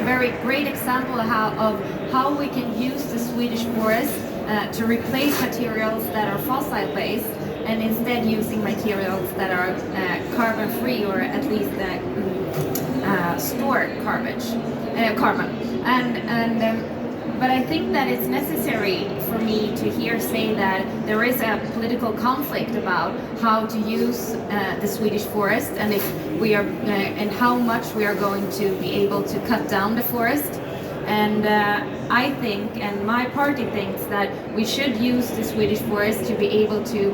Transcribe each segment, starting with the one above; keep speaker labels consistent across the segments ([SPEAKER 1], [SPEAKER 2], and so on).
[SPEAKER 1] a very great example of how we can use the Swedish forest to replace materials that are fossil-based, and instead using materials that are carbon-free, or at least store carbon. But I think that it's necessary for me to here say that there is a political conflict about how to use the Swedish forest, and if we are and how much we are going to be able to cut down the forest. And I think, and my party thinks, that we should use the Swedish forest to be able to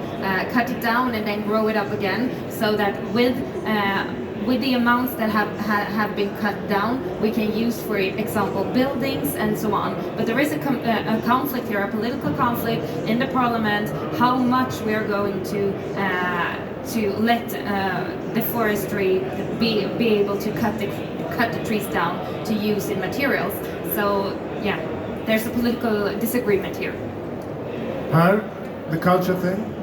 [SPEAKER 1] cut it down and then grow it up again, so that with the amounts that have been cut down, we can use, for example, buildings and so on. But there is a conflict here, a political conflict in the parliament, how much we are going to let the forestry be able to cut the trees down to use in materials. So yeah, there's a political disagreement here.
[SPEAKER 2] Pär, the culture thing?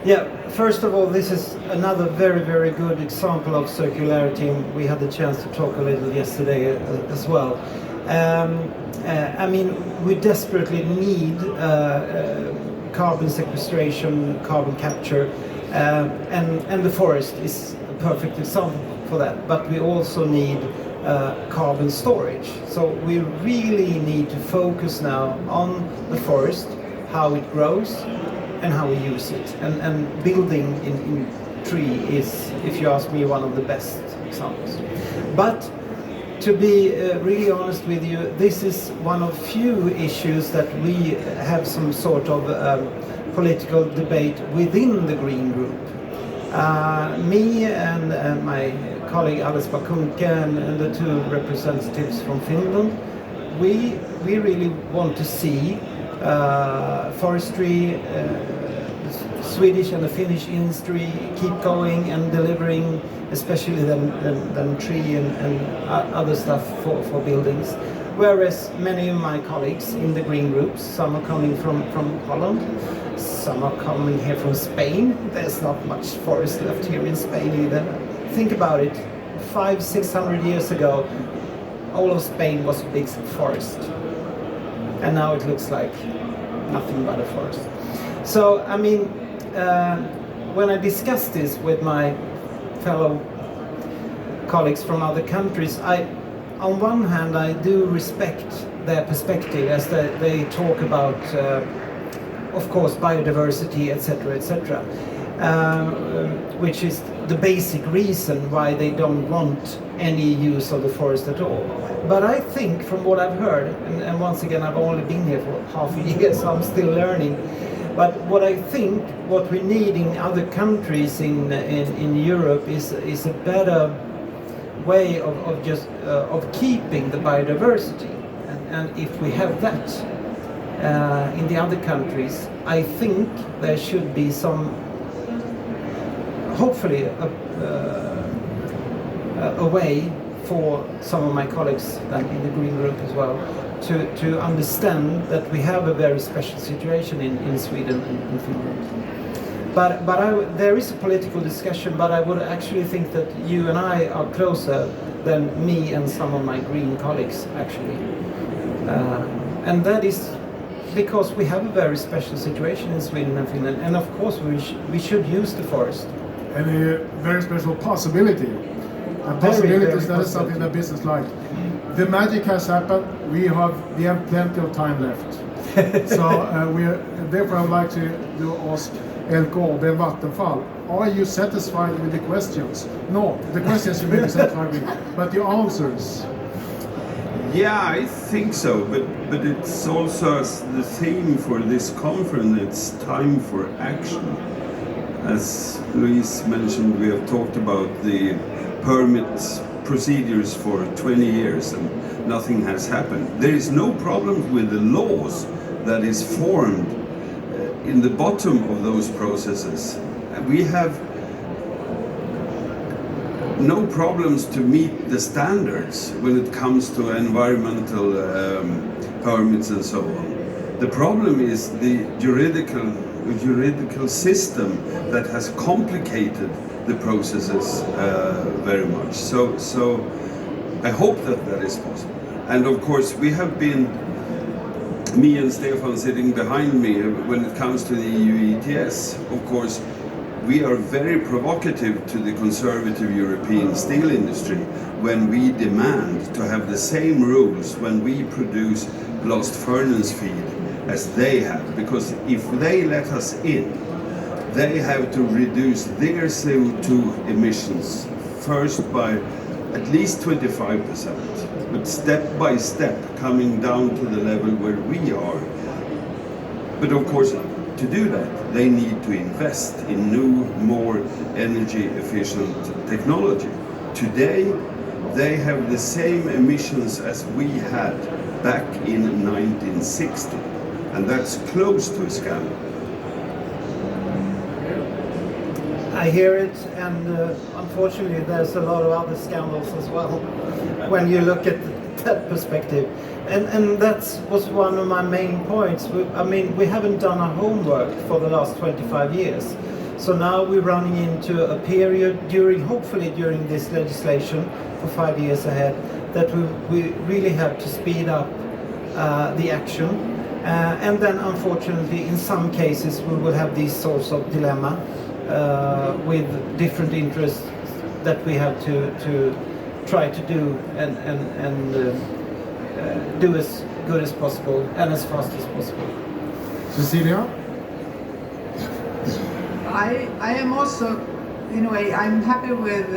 [SPEAKER 3] Yeah, first of all, this is another very, very good example of circularity, and we had the chance to talk a little yesterday as well. I mean, we desperately need carbon sequestration, carbon capture, and the forest is a perfect example for that. But we also need carbon storage. So we really need to focus now on the forest, how it grows, and how we use it. And building in tree is, if you ask me, one of the best examples. But to be really honest with you, this is one of few issues that we have some sort of political debate within the Green Group. Me and my colleague Alice Bakunke and the two representatives from Finland, we really want to see forestry, Swedish and the Finnish industry keep going and delivering, especially than tree and other stuff for buildings. Whereas many of my colleagues in the Green Groups, some are coming from Holland, some are coming here from Spain. There's not much forest left here in Spain either. Think about it, 500-600 years ago, all of Spain was a big forest. And now it looks like nothing but a forest. So, I mean, when I discuss this with my fellow colleagues from other countries, on one hand, I do respect their perspective as they talk about, of course, biodiversity, etc., etc., which is the basic reason why they don't want any use of the forest at all. But I think, from what I've heard, and once again, I've only been here for half a year, so I'm still learning. But what I think, what we need in other countries in Europe is a better way of keeping the biodiversity. And if we have that in the other countries, I think there should be some, hopefully, a way for some of my colleagues in the Green Group as well to understand that we have a very special situation in Sweden and Finland. But there is a political discussion, but I would actually think that you and I are closer than me and some of my Green colleagues, actually. And that is because we have a very special situation in Sweden and Finland, and of course we should use the forest.
[SPEAKER 2] And a very special possibility. And possibilities, that is something that business like. The magic has happened. We have plenty of time left. So therefore I would like to ask LKAB and Vattenfall, are you satisfied with the questions? No, the questions you may be satisfied with, but the answers.
[SPEAKER 4] Yeah, I think so, but it's also the theme for this conference. It's time for action. As Louise mentioned, we have talked about the permit procedures for 20 years and nothing has happened. There is no problem with the laws that is formed in the bottom of those processes. We have no problems to meet the standards when it comes to environmental permits and so on. The problem is the juridical system that has complicated the processes very much. So I hope that that is possible. And of course, we have been, me and Stefan sitting behind me, when it comes to the EU ETS, of course, we are very provocative to the conservative European steel industry when we demand to have the same rules when we produce blast furnace feed as they have. Because if they let us in, they have to reduce their CO2 emissions first by at least 25%, but step by step coming down to the level where we are. But of course, to do that, they need to invest in new, more energy efficient technology. Today, they have the same emissions as we had back in 1960, and that's close to a scandal.
[SPEAKER 3] I hear it, and unfortunately there's a lot of other scandals as well when you look at that perspective. And that was one of my main points. We haven't done our homework for the last 25 years. So now we're running into a period hopefully during this legislation for 5 years ahead, that we really have to speed up the action. And then unfortunately in some cases we will have these sorts of dilemma with different interests that we have to try to do and do as good as possible and as fast as possible.
[SPEAKER 2] Cecilia?
[SPEAKER 5] I am also, in a way, I'm happy with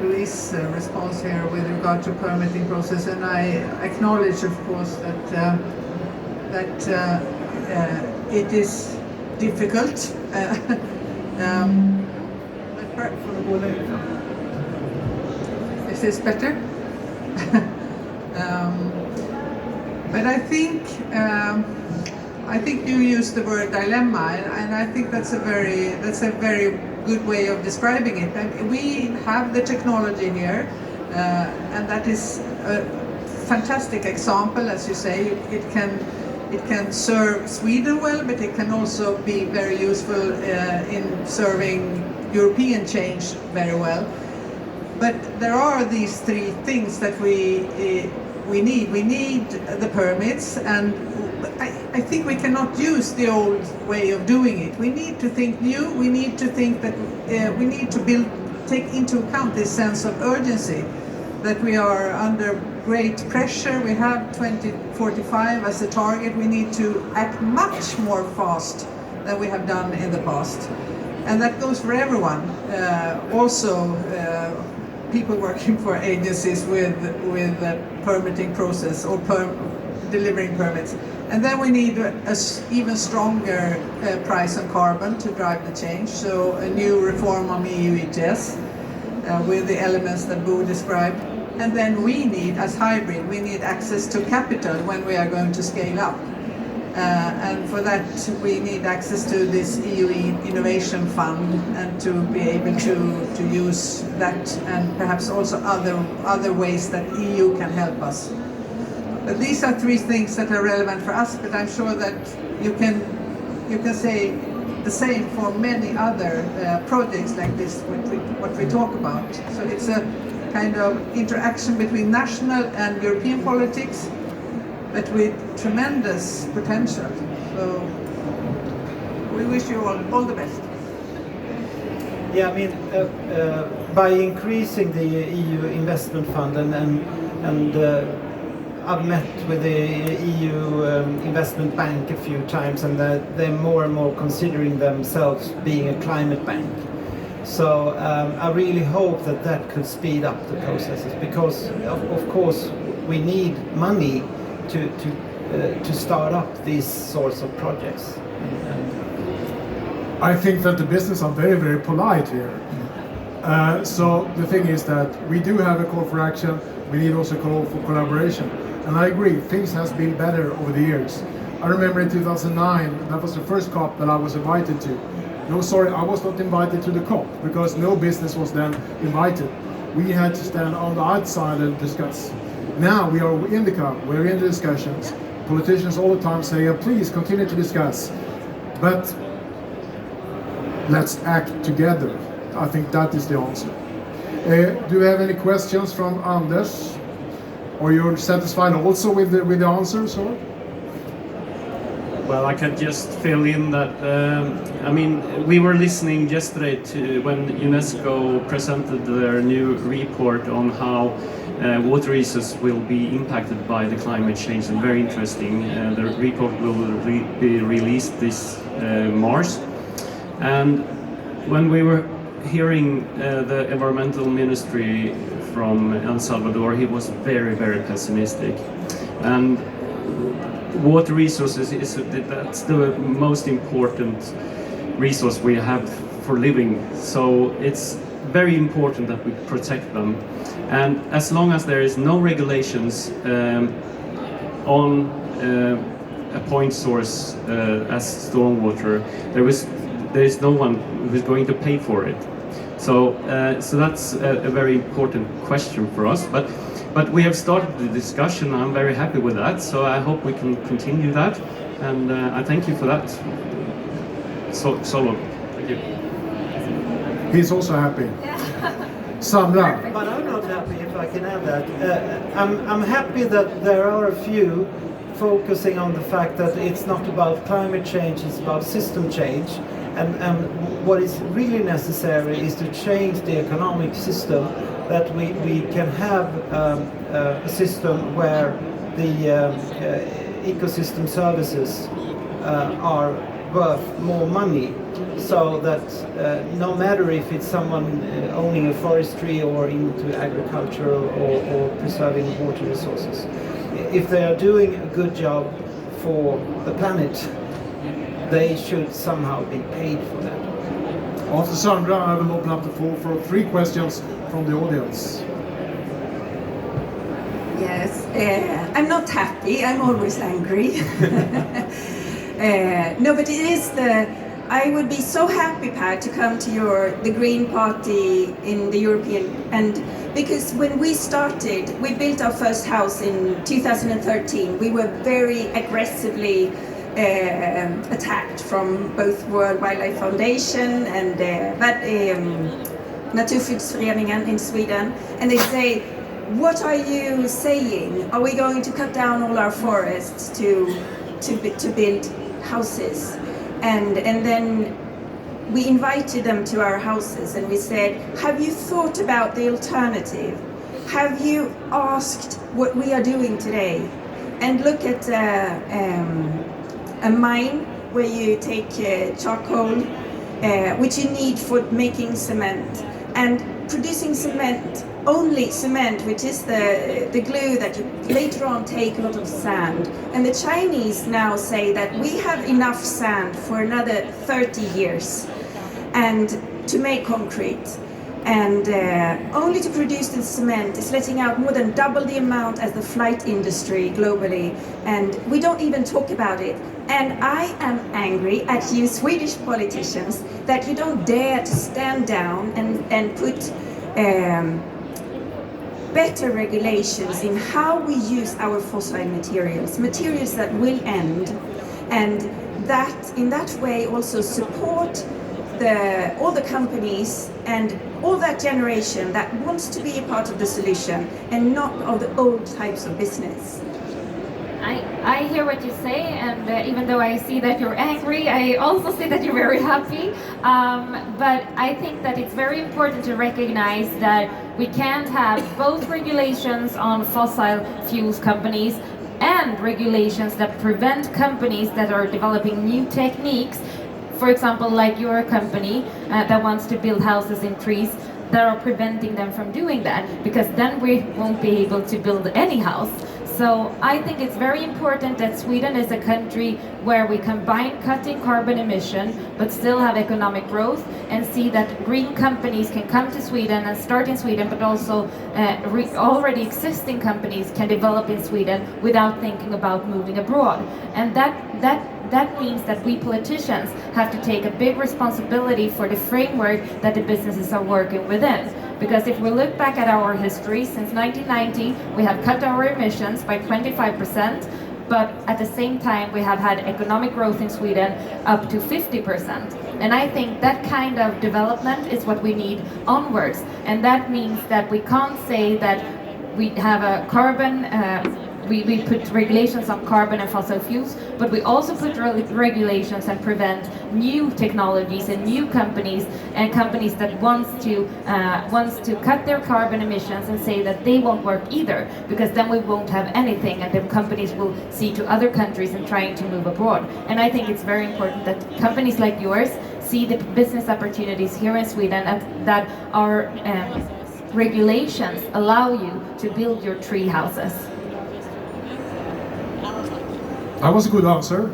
[SPEAKER 5] Louise's response here with regard to permitting process, and I acknowledge, of course, that it is difficult. Is this better? But I think you used the word dilemma, and I think that's a very good way of describing it. And we have the technology here, and that is a fantastic example, as you say. It can serve Sweden well, but it can also be very useful in serving European change very well. But there are these three things that we need. We need the permits, and I think we cannot use the old way of doing it. We need to think new. We need to think that we need to take into account this sense of urgency, that we are under great pressure. We have 2045 as a target. We need to act much more fast than we have done in the past. And that goes for everyone. Also, people working for agencies with the permitting process or delivering permits. And then we need an even stronger price on carbon to drive the change. So a new reform on EU ETS with the elements that Bo described. And then we need, as hybrid, we need access to capital when we are going to scale up. And for that we need access to this EU Innovation Fund, and to be able to use that, and perhaps also other ways that EU can help us. But these are three things that are relevant for us, but I'm sure that you can say the same for many other projects like this, what we talk about. So it's a kind of interaction between national and European politics, but with tremendous potential. So we wish you all the best.
[SPEAKER 3] Yeah, by increasing the EU investment fund, and I've met with the EU investment bank a few times, and they're more and more considering themselves being a climate bank. So I really hope that could speed up the processes, because of course we need money to start up these sorts of projects.
[SPEAKER 2] I think that the business are very, very polite here. So the thing is that we do have a call for action. We need also a call for collaboration. And I agree, things has been better over the years. I remember in 2009, that was the first COP that I was invited to. No, sorry, I was not invited to the COP, because no business was then invited. We had to stand on the outside and discuss. Now we are in the COP, we're in the discussions. Politicians all the time say, please continue to discuss. But let's act together. I think that is the answer. Do you have any questions from Anders? Are you satisfied also with the answers, or?
[SPEAKER 6] Well, I can just fill in that, I mean, we were listening yesterday to when UNESCO presented their new report on how water resources will be impacted by the climate change, and very interesting. The report will be released this March. And when we were hearing the environmental ministry from El Salvador, he was very, very pessimistic. And water resources that's the most important resource we have for living. So it's very important that we protect them. And as long as there is no regulations on a point source as stormwater, there is no one who's going to pay for it. So that's a very important question for us. But we have started the discussion. I'm very happy with that. So I hope we can continue that. And I thank you for that. Solo. Thank you.
[SPEAKER 2] He's also happy. Sandra.
[SPEAKER 3] But I'm not happy, if I can add that. I'm happy that there are a few focusing on the fact that it's not about climate change, it's about system change. And what is really necessary is to change the economic system, that we can have a system where the ecosystem services are worth more money, so that no matter if it's someone owning a forestry or into agriculture or preserving water resources, if they are doing a good job for the planet, they should somehow be paid for that.
[SPEAKER 2] After Sandra, I will open up the floor for 3 questions from the audience.
[SPEAKER 7] Yes, I'm not happy, I'm always angry. No, but it is I would be so happy, Pär, to come to the Green Party in the European, and because when we started, we built our first house in 2013. We were very aggressively attacked from both World Wildlife Foundation and Naturskyddsföreningen in Sweden, and they say, what are you saying? Are we going to cut down all our forests to build houses? And then we invited them to our houses and we said, have you thought about the alternative? Have you asked what we are doing today? And look at a mine where you take charcoal, which you need for making cement, and producing cement, only cement, which is the glue that you later on take a lot of sand. And the Chinese now say that we have enough sand for another 30 years and to make concrete. And only to produce the cement is letting out more than double the amount as the flight industry globally. And we don't even talk about it. And I am angry at you Swedish politicians that you don't dare to stand down and put better regulations in how we use our fossil materials that will end, and that in that way also support all the companies and all that generation that wants to be a part of the solution and not of the old types of business.
[SPEAKER 1] I hear what you say, and even though I see that you're angry, I also see that you're very happy. But I think that it's very important to recognize that we can't have both regulations on fossil fuels companies and regulations that prevent companies that are developing new techniques, for example, like your company that wants to build houses in trees, that are preventing them from doing that, because then we won't be able to build any house. So I think it's very important that Sweden is a country where we combine cutting carbon emission but still have economic growth, and see that green companies can come to Sweden and start in Sweden, but also already existing companies can develop in Sweden without thinking about moving abroad. And that means that we politicians have to take a big responsibility for the framework that the businesses are working within. Because if we look back at our history, since 1990, we have cut our emissions by 25%, but at the same time we have had economic growth in Sweden up to 50%. And I think that kind of development is what we need onwards. And that means that we can't say that we have a carbon. We put regulations on carbon and fossil fuels, but we also put regulations and prevent new technologies and new companies and companies that wants to cut their carbon emissions and say that they won't work either, because then we won't have anything, and the companies will see to other countries and trying to move abroad. And I think it's very important that companies like yours see the business opportunities here in Sweden, that our regulations allow you to build your tree houses.
[SPEAKER 2] That was a good answer.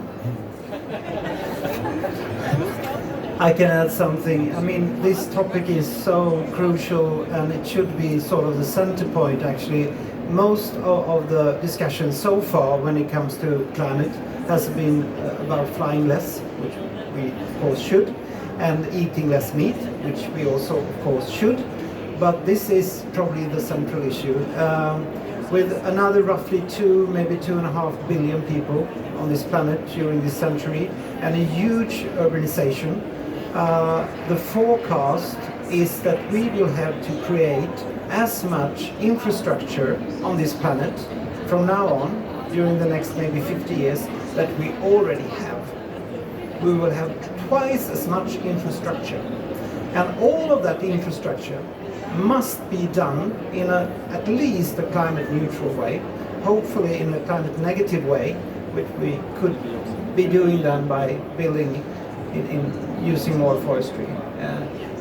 [SPEAKER 3] I can add something. I mean, this topic is so crucial, and it should be sort of the center point, actually. Most of the discussion so far when it comes to climate has been about flying less, which we of course should, and eating less meat, which we also of course should. But this is probably the central issue. With another roughly 2, maybe 2.5 billion people on this planet during this century, and a huge urbanization, the forecast is that we will have to create as much infrastructure on this planet from now on, during the next maybe 50 years, that we already have. We will have twice as much infrastructure. And all of that infrastructure must be done in at least a climate neutral way, hopefully in a climate negative way, which we could be doing then by building in using more forestry.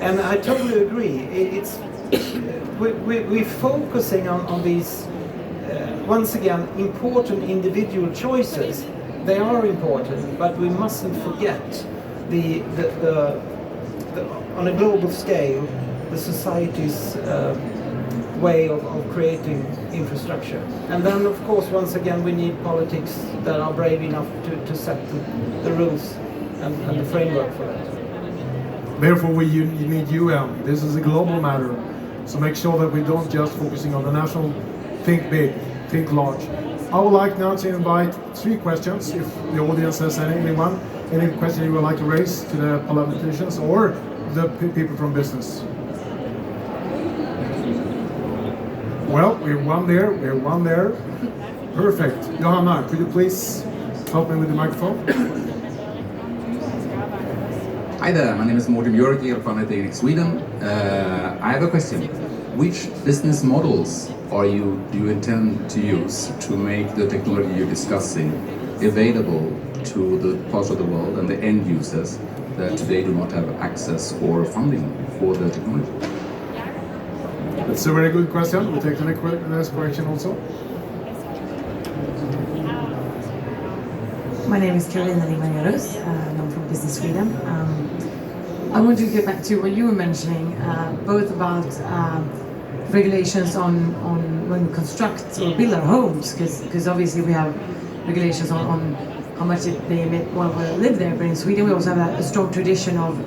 [SPEAKER 3] And I totally agree. We're focusing on these once again important individual choices. They are important, but we mustn't forget the on a global scale, the society's way of creating infrastructure. And then, of course, once again, we need politics that are brave enough to set the rules and the framework for that.
[SPEAKER 2] Therefore, you need UN. This is a global matter. So make sure that we don't just focusing on the national, think big, think large. I would like now to invite 3 questions, if the audience has any question you would like to raise to the politicians or the people from business. Well, we have one there. Perfect. Johanna, could you please help me with the microphone?
[SPEAKER 8] Hi there, my name is Morten Björk from Nordic, Sweden. I have a question. Which business models do you intend to use to make the technology you're discussing available to the parts of the world and the end users that today do not have access or funding for the technology?
[SPEAKER 2] That's a very good question. We'll take the next question also.
[SPEAKER 9] My name is Carolina Limanjarus, and I'm from Business Sweden. I want to get back to what you were mentioning, both about regulations on when we construct or build our homes, because obviously we have regulations on how much they emit while we live there. But in Sweden, we also have a strong tradition of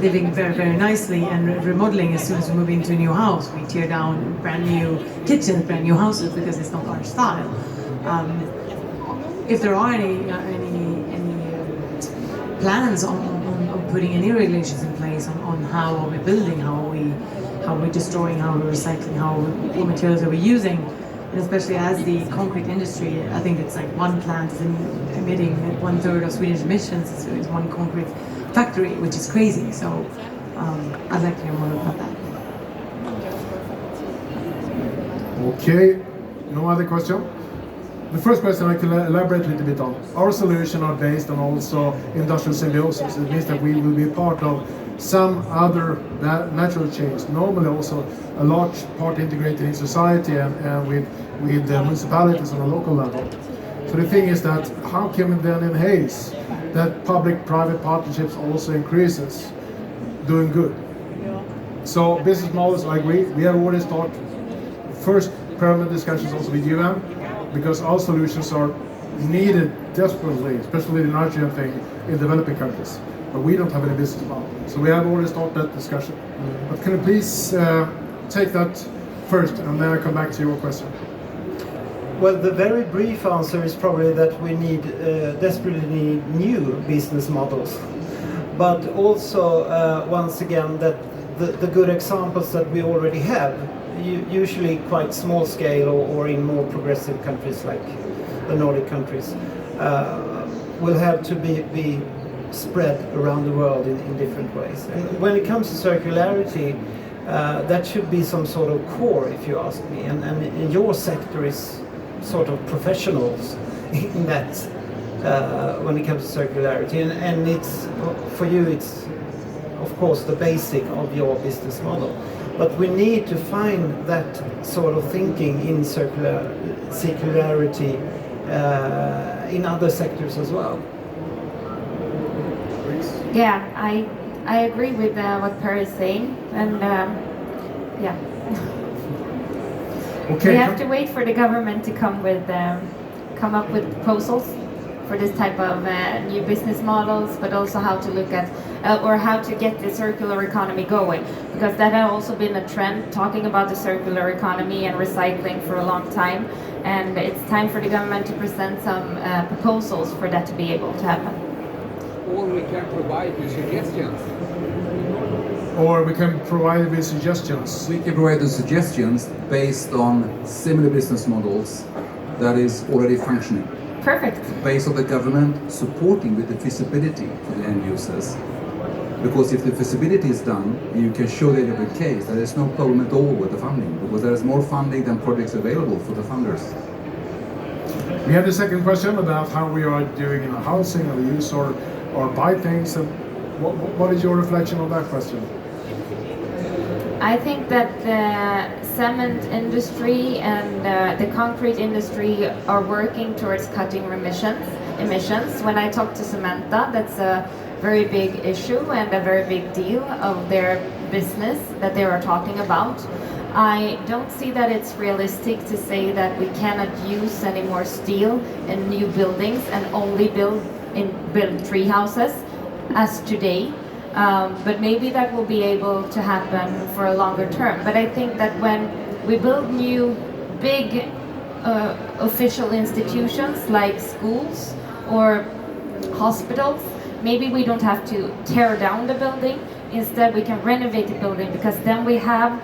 [SPEAKER 9] living very, very nicely and remodeling. As soon as we move into a new house, we tear down brand new kitchens, brand new houses, because it's not our style. If there are any plans on putting any regulations in place on how are we building, how are we destroying, how are we recycling, what materials are we using, and especially as the concrete industry, I think it's like one plant is emitting 1/3 of Swedish emissions is one concrete factory, which is crazy. So I'd like to hear more about that.
[SPEAKER 2] Okay, no other question? The first question I can elaborate a little bit on. Our solutions are based on also industrial symbiosis. It means that we will be part of some other natural change, normally also a large part integrated in society and with the municipalities on a local level. So the thing is that how can we then enhance that public-private partnerships also increases, doing good. So business models, I agree. We have already started first permanent discussions also with UN, because our solutions are needed desperately, especially the nitrogen thing in developing countries. But we don't have any business model. So we have already started that discussion. But can you please take that first, and then I come back to your question.
[SPEAKER 3] Well, the very brief answer is probably that we desperately need new business models. But also, once again, that the good examples that we already have, usually quite small scale or in more progressive countries like the Nordic countries, will have to be spread around the world in different ways. And when it comes to circularity, that should be some sort of core, if you ask me. And your sector is sort of professionals in that when it comes to circularity. And it's, for you, it's of course the basic of your business model. But we need to find that sort of thinking in circularity in other sectors as well.
[SPEAKER 1] Yeah, I agree with what Pär is saying, and yeah.
[SPEAKER 2] Okay.
[SPEAKER 1] We have to wait for the government to come up with proposals for this type of new business models, but also how to look at or how to get the circular economy going, because that has also been a trend, talking about the circular economy and recycling for a long time, and it's time for the government to present some proposals for that to be able to happen.
[SPEAKER 10] Or we can provide you suggestions.
[SPEAKER 2] Or we can provide with suggestions.
[SPEAKER 8] We can provide the suggestions based on similar business models that is already functioning.
[SPEAKER 1] Perfect.
[SPEAKER 8] Based on the government supporting with the feasibility for the end users. Because if the feasibility is done, you can show that in the case that there's no problem at all with the funding, because there is more funding than projects available for the funders.
[SPEAKER 2] We have the second question about how we are doing in the housing or use or buy things. And what is your reflection on that question?
[SPEAKER 1] I think that the cement industry and the concrete industry are working towards cutting emissions. When I talk to Samantha, that's a very big issue and a very big deal of their business that they are talking about. I don't see that it's realistic to say that we cannot use any more steel in new buildings and only build tree houses as today. But maybe that will be able to happen for a longer term. But I think that when we build new big official institutions like schools or hospitals, maybe we don't have to tear down the building. Instead, we can renovate the building, because then we have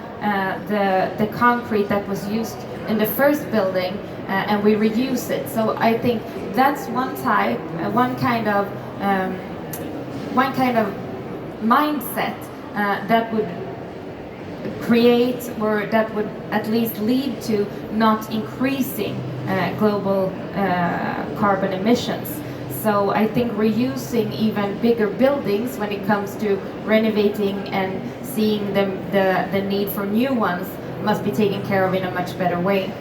[SPEAKER 1] the concrete that was used in the first building and we reuse it. So I think that's one kind of mindset that would create, or that would at least lead to not increasing global carbon emissions. So I think reusing even bigger buildings when it comes to renovating and seeing the need for new ones must be taken care of in a much better way.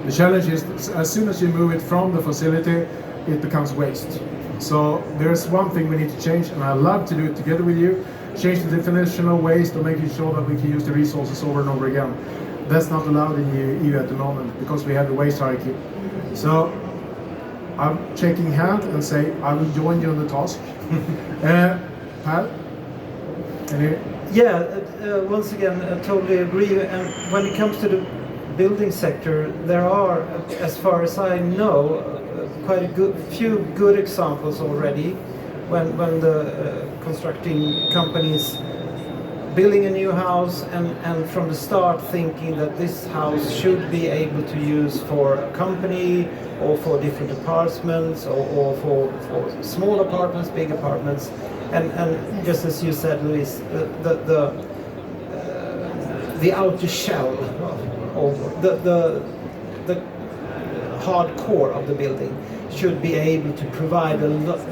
[SPEAKER 2] The challenge is, as soon as you move it from the facility, it becomes waste. So there's one thing we need to change, and I love to do it together with you, change the definition of waste to making sure that we can use the resources over and over again. That's not allowed in the EU at the moment, because we have the waste hierarchy. So I'm shaking hand and say I will join you on the task. Pär?
[SPEAKER 3] Once again, I totally agree. And when it comes to the building sector, there are, as far as I know, quite a few good examples already when the constructing companies building a new house and from the start thinking that this house should be able to use for a company or for different apartments or for small apartments, big apartments, and just as you said, Louise, the outer shell or the hard core of the building should be able to provide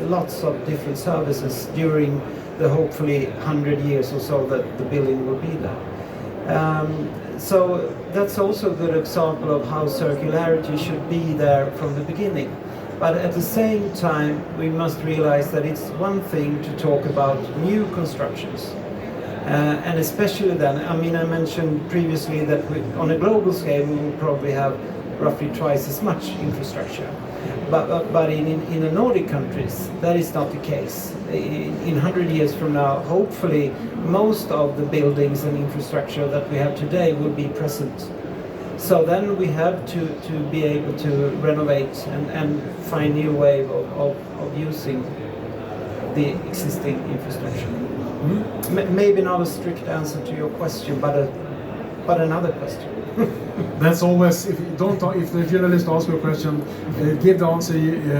[SPEAKER 3] lots of different services during the hopefully 100 years or so that the building will be there. So that's also a good example of how circularity should be there from the beginning. But at the same time, we must realize that it's one thing to talk about new constructions. And especially then, I mean, I mentioned previously that on a global scale, we will probably have roughly twice as much infrastructure. But in the Nordic countries, that is not the case. In 100 years from now, hopefully, most of the buildings and infrastructure that we have today will be present. So then we have to be able to renovate and find new way of using the existing infrastructure. Maybe not a strict answer to your question, but But another question.
[SPEAKER 2] That's always, if you don't talk, if the journalist asks you a question, give the answer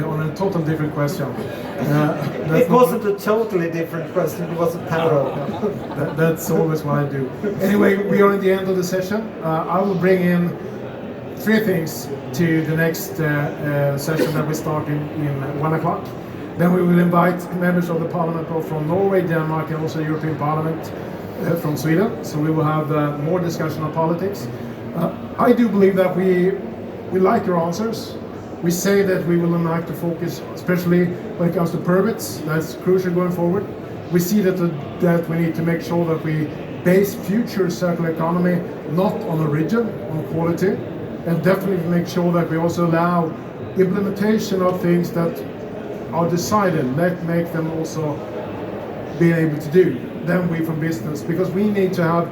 [SPEAKER 2] on a totally different question.
[SPEAKER 3] It wasn't a totally different question, it was a parallel.
[SPEAKER 2] That's always what I do. Anyway, we are in the end of the session. I will bring in 3 things to the next session that we start in 1 o'clock. Then we will invite members of the parliament both from Norway, Denmark, and also European Parliament from Sweden. So we will have more discussion on politics. I do believe that we like your answers. We say that we will like to focus, especially when it comes to permits. That's crucial going forward. We see that we need to make sure that we base future circular economy not on origin, on quality, and definitely make sure that we also allow implementation of things that are decided. Let's make them also be able to do. Then we from business, because we need to have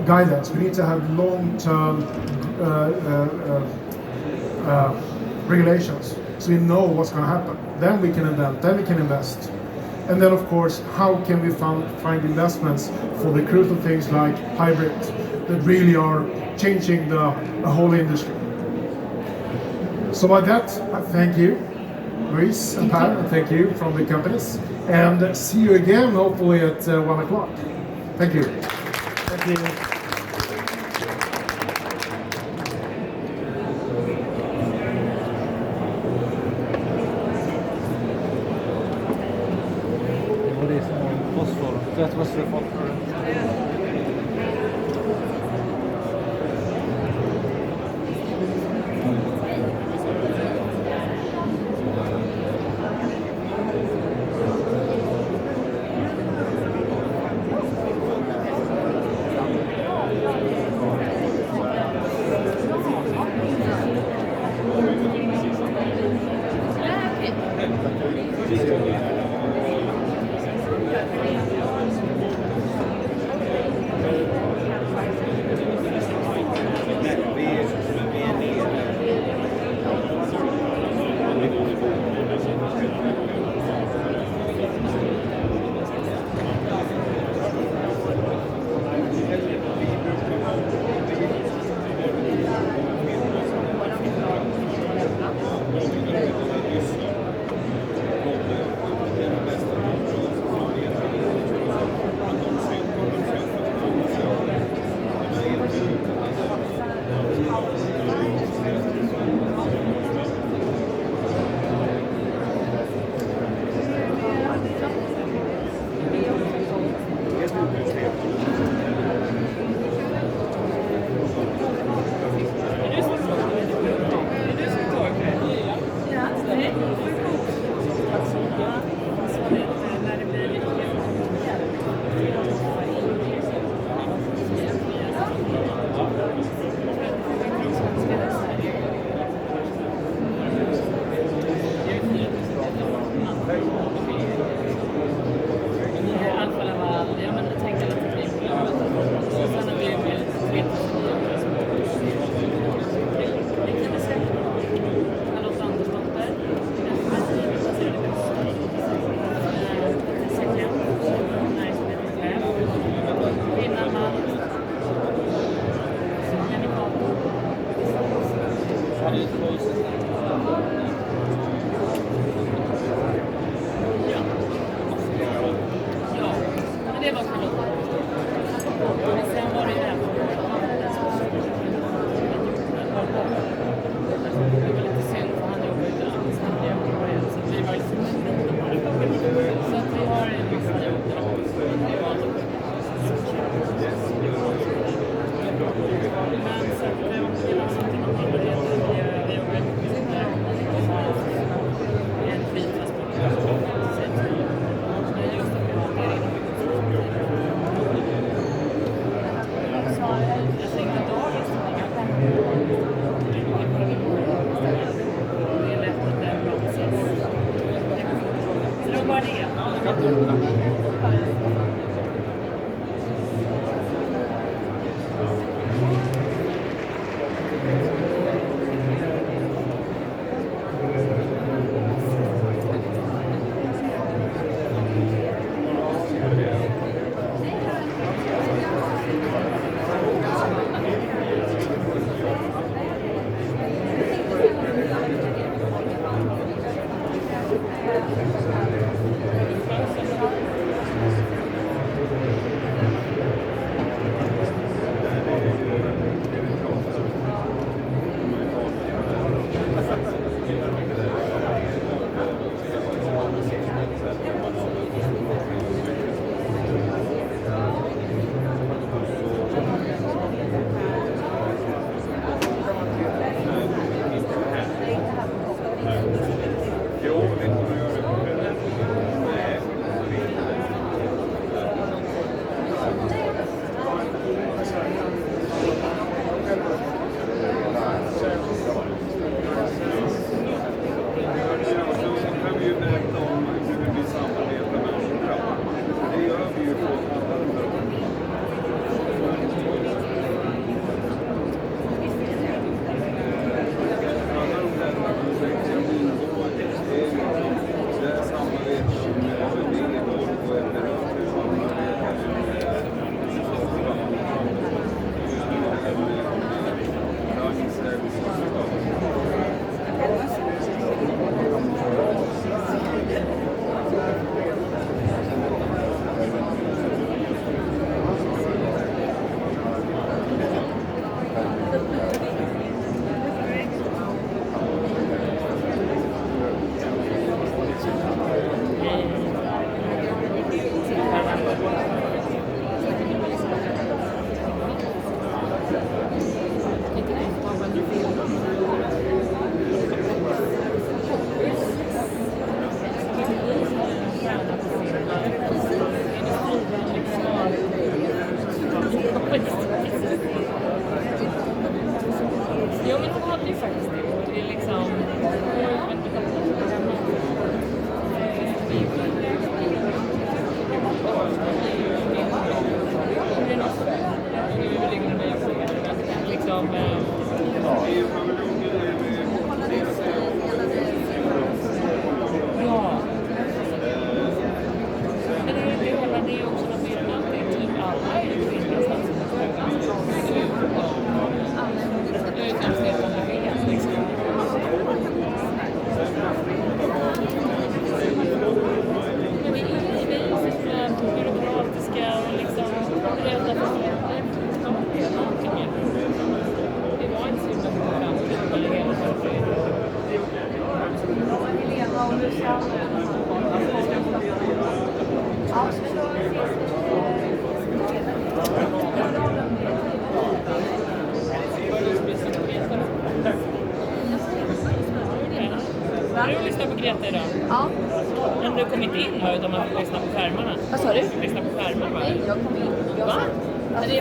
[SPEAKER 2] guidance. We need to have long-term regulations, so we know what's going to happen. Then we can invent. Then we can invest. And then, of course, how can we find investments for the crucial things like hybrid that really are changing the whole industry. So by that, I thank you, Louise and Pär, and thank you from the companies. And see you again, hopefully at 1 o'clock. Thank you.
[SPEAKER 3] Thank you.
[SPEAKER 10] That was the fault for it.
[SPEAKER 11] Har du lyssnat på Greta idag?
[SPEAKER 1] Ja.
[SPEAKER 11] Men du kom inte in va, utan man fick lyssna på skärmarna?
[SPEAKER 1] Vad sa du?
[SPEAKER 11] Lyssna på skärmarna va?
[SPEAKER 1] Nej, jag kom in.
[SPEAKER 11] Va?